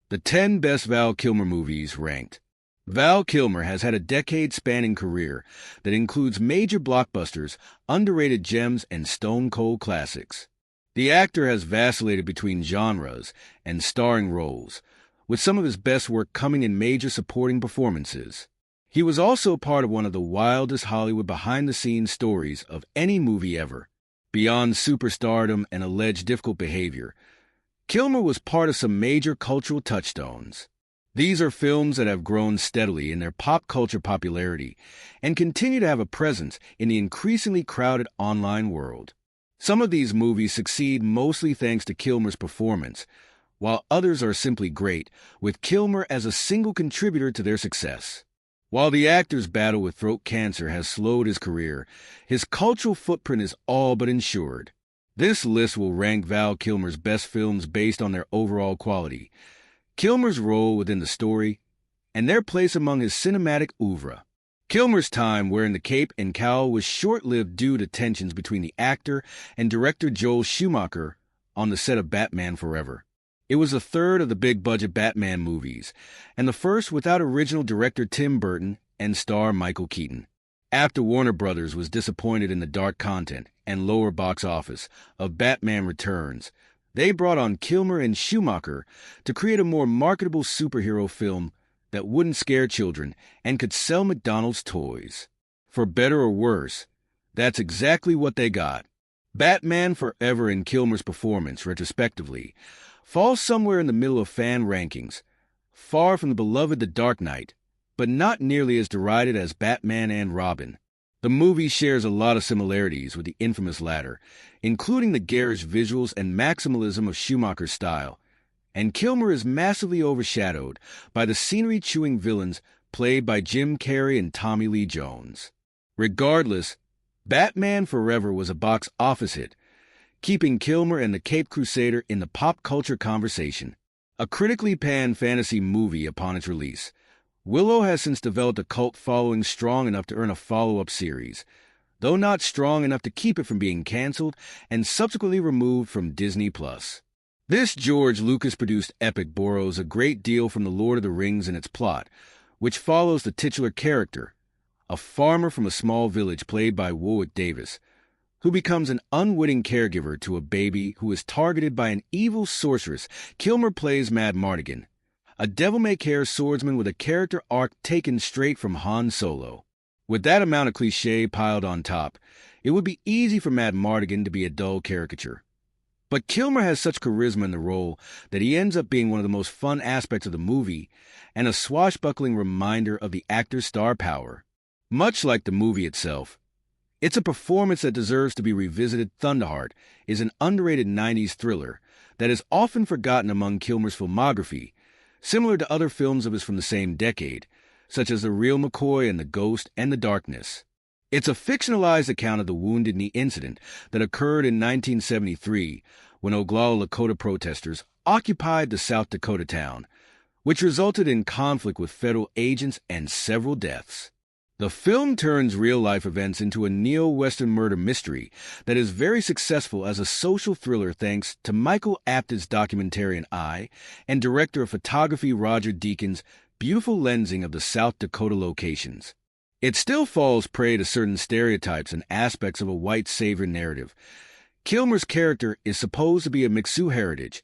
The 10 best Val Kilmer movies ranked. Val Kilmer has had a decade-spanning career that includes major blockbusters, underrated gems, and stone-cold classics. The actor has vacillated between genres and starring roles, with some of his best work coming in major supporting performances. He was also part of one of the wildest Hollywood behind-the-scenes stories of any movie ever. Beyond superstardom and alleged difficult behavior, Kilmer was part of some major cultural touchstones. These are films that have grown steadily in their pop culture popularity and continue to have a presence in the increasingly crowded online world. Some of these movies succeed mostly thanks to Kilmer's performance, while others are simply great, with Kilmer as a single contributor to their success. While the actor's battle with throat cancer has slowed his career, his cultural footprint is all but ensured. This list will rank Val Kilmer's best films based on their overall quality, Kilmer's role within the story, and their place among his cinematic oeuvre. Kilmer's time wearing the cape and cowl was short-lived due to tensions between the actor and director Joel Schumacher on the set of Batman Forever. It was the third of the big-budget Batman movies, and the first without original director Tim Burton and star Michael Keaton. After Warner Brothers was disappointed in the dark content and lower box office of Batman Returns, they brought on Kilmer and Schumacher to create a more marketable superhero film that wouldn't scare children and could sell McDonald's toys. For better or worse, that's exactly what they got. Batman Forever and Kilmer's performance, retrospectively, falls somewhere in the middle of fan rankings, far from the beloved The Dark Knight, but not nearly as derided as Batman and Robin. The movie shares a lot of similarities with the infamous latter, including the garish visuals and maximalism of Schumacher's style, and Kilmer is massively overshadowed by the scenery-chewing villains played by Jim Carrey and Tommy Lee Jones. Regardless, Batman Forever was a box office hit, keeping Kilmer and the Caped Crusader in the pop culture conversation. A critically panned fantasy movie upon its release, Willow has since developed a cult following strong enough to earn a follow-up series, though not strong enough to keep it from being canceled and subsequently removed from Disney+. This George Lucas-produced epic borrows a great deal from The Lord of the Rings in its plot, which follows the titular character, a farmer from a small village played by Warwick Davis, who becomes an unwitting caregiver to a baby who is targeted by an evil sorceress. Kilmer plays Mad Mardigan, a devil-may-care swordsman with a character arc taken straight from Han Solo. With that amount of cliché piled on top, it would be easy for Mad Mardigan to be a dull caricature. But Kilmer has such charisma in the role that he ends up being one of the most fun aspects of the movie and a swashbuckling reminder of the actor's star power. Much like the movie itself, it's a performance that deserves to be revisited. Thunderheart is an underrated 90s thriller that is often forgotten among Kilmer's filmography, similar to other films of his from the same decade, such as The Real McCoy and The Ghost and The Darkness. It's a fictionalized account of the Wounded Knee incident that occurred in 1973 when Oglala Lakota protesters occupied the South Dakota town, which resulted in conflict with federal agents and several deaths. The film turns real-life events into a neo-Western murder mystery that is very successful as a social thriller thanks to Michael Apted's documentarian eye and director of photography Roger Deakins' beautiful lensing of the South Dakota locations. It still falls prey to certain stereotypes and aspects of a white savior narrative. Kilmer's character is supposed to be of Mixiu heritage,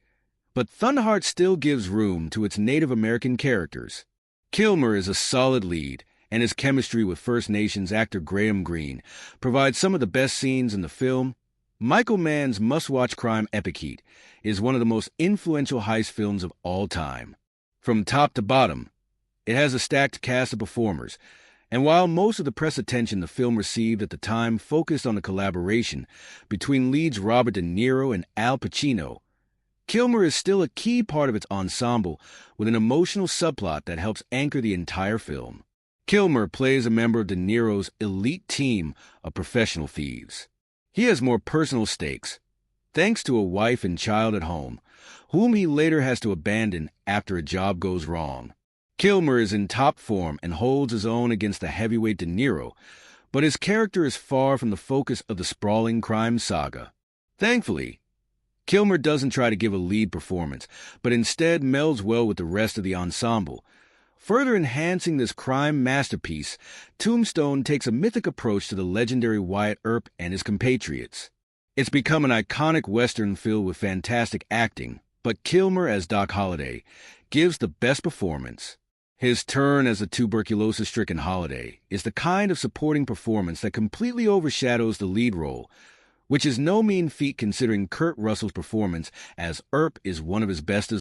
but Thunderheart still gives room to its Native American characters. Kilmer is a solid lead, and his chemistry with First Nations actor Graham Greene provides some of the best scenes in the film. Michael Mann's must-watch crime epic Heat is one of the most influential heist films of all time. From top to bottom, it has a stacked cast of performers, and while most of the press attention the film received at the time focused on the collaboration between leads Robert De Niro and Al Pacino, Kilmer is still a key part of its ensemble with an emotional subplot that helps anchor the entire film. Kilmer plays a member of De Niro's elite team of professional thieves. He has more personal stakes, thanks to a wife and child at home, whom he later has to abandon after a job goes wrong. Kilmer is in top form and holds his own against the heavyweight De Niro, but his character is far from the focus of the sprawling crime saga. Thankfully, Kilmer doesn't try to give a lead performance, but instead melds well with the rest of the ensemble. Further enhancing this crime masterpiece, Tombstone takes a mythic approach to the legendary Wyatt Earp and his compatriots. It's become an iconic Western filled with fantastic acting, but Kilmer as Doc Holliday gives the best performance. His turn as a tuberculosis-stricken Holliday is the kind of supporting performance that completely overshadows the lead role, which is no mean feat considering Kurt Russell's performance as Earp is one of his best as